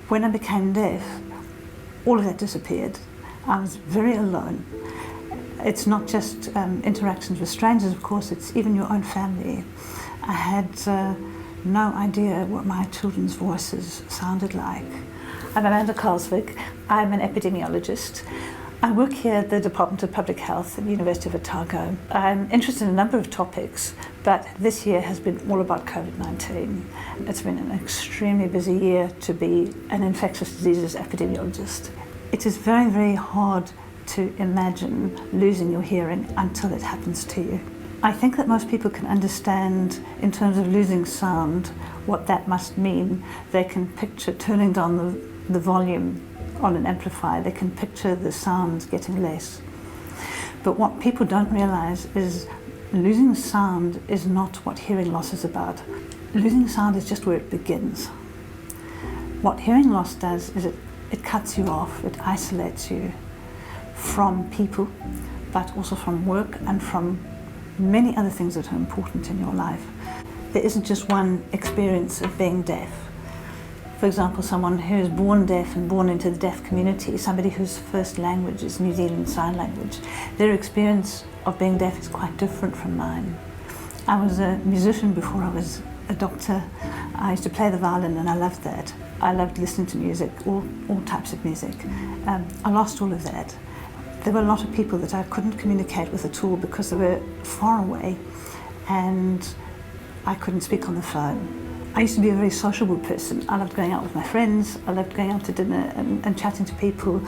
When I became deaf, all of that disappeared. I was very alone. It's not just interactions with strangers, of course, it's even your own family. I had no idea what my children's voices sounded like. I'm Amanda Kvalsvig. I'm an epidemiologist. I work here at the Department of Public Health at the University of Otago. I'm interested in a number of topics, but this year has been all about COVID-19. It's been an extremely busy year to be an infectious diseases epidemiologist. It is very, very hard to imagine losing your hearing until it happens to you. I think that most people can understand, in terms of losing sound, what that must mean. They can picture turning down the volume on an amplifier. They can picture the sounds getting less. But what people don't realize is losing sound is not what hearing loss is about. Losing sound is just where it begins. What hearing loss does is it cuts you off, it isolates you from people, but also from work and from many other things that are important in your life. There isn't just one experience of being deaf. For example, someone who is born deaf and born into the deaf community, somebody whose first language is New Zealand Sign Language, their experience of being deaf is quite different from mine. I was a musician before I was a doctor. I used to play the violin and I loved that. I loved listening to music, all types of music. I lost all of that. There were a lot of people that I couldn't communicate with at all because they were far away and I couldn't speak on the phone. I used to be a very sociable person. I loved going out with my friends, I loved going out to dinner and chatting to people.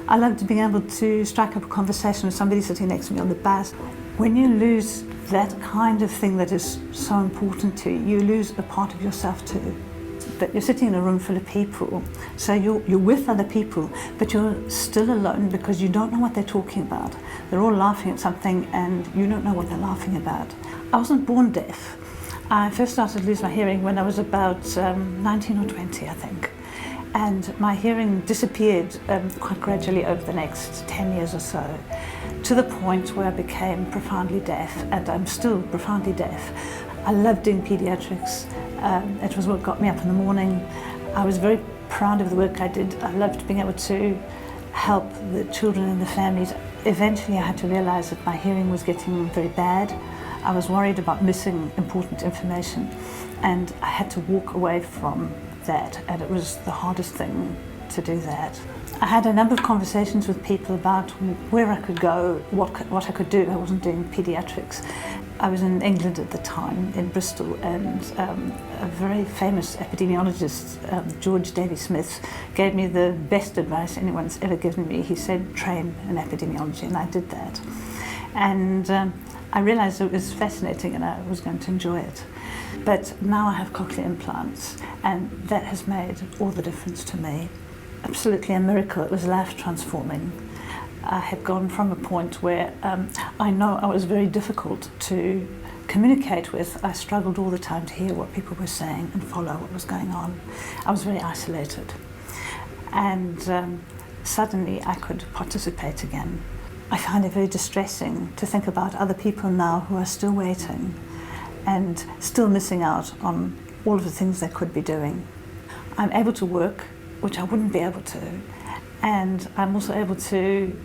I loved being able to strike up a conversation with somebody sitting next to me on the bus. When you lose that kind of thing that is so important to you, you lose a part of yourself too. But you're sitting in a room full of people, so you're with other people, but you're still alone because you don't know what they're talking about. They're all laughing at something and you don't know what they're laughing about. I wasn't born deaf. I first started to lose my hearing when I was about 19 or 20, I think. And my hearing disappeared quite gradually over the next 10 years or so, to the point where I became profoundly deaf, and I'm still profoundly deaf. I loved doing pediatrics. It was what got me up in the morning. I was very proud of the work I did. I loved being able to help the children and the families. Eventually I had to realize that my hearing was getting very bad. I was worried about missing important information and I had to walk away from that, and it was the hardest thing to do that. I had a number of conversations with people about where I could go, what I could do. I wasn't doing pediatrics. I was in England at the time, in Bristol, and a very famous epidemiologist, George Davey-Smith, gave me the best advice anyone's ever given me. He said, train in epidemiology, and I did that. And I realized it was fascinating and I was going to enjoy it. But now I have cochlear implants, and that has made all the difference to me. Absolutely a miracle. It was life transforming. I had gone from a point where I know I was very difficult to communicate with. I struggled all the time to hear what people were saying and follow what was going on. I was very isolated. And suddenly I could participate again. I find it very distressing to think about other people now who are still waiting and still missing out on all of the things they could be doing. I'm able to work, which I wouldn't be able to, and I'm also able to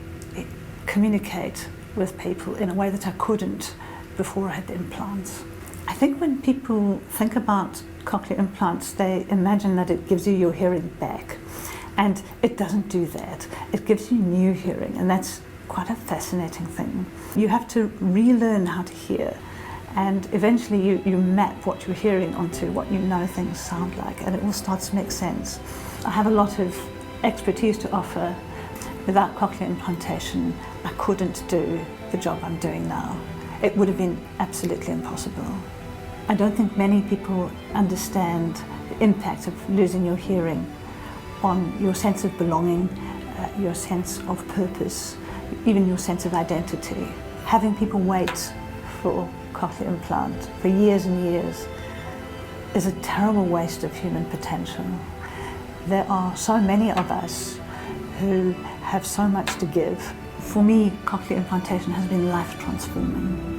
communicate with people in a way that I couldn't before I had the implants. I think when people think about cochlear implants, they imagine that it gives you your hearing back, and it doesn't do that. It gives you new hearing, and that's quite a fascinating thing. You have to relearn how to hear, and eventually you map what you're hearing onto what you know things sound like, and it all starts to make sense. I have a lot of expertise to offer. Without cochlear implantation, I couldn't do the job I'm doing now. It would have been absolutely impossible. I don't think many people understand the impact of losing your hearing on your sense of belonging, your sense of purpose, even your sense of identity. Having people wait for cochlear implant for years and years is a terrible waste of human potential. There are so many of us who have so much to give. For me, cochlear implantation has been life transforming.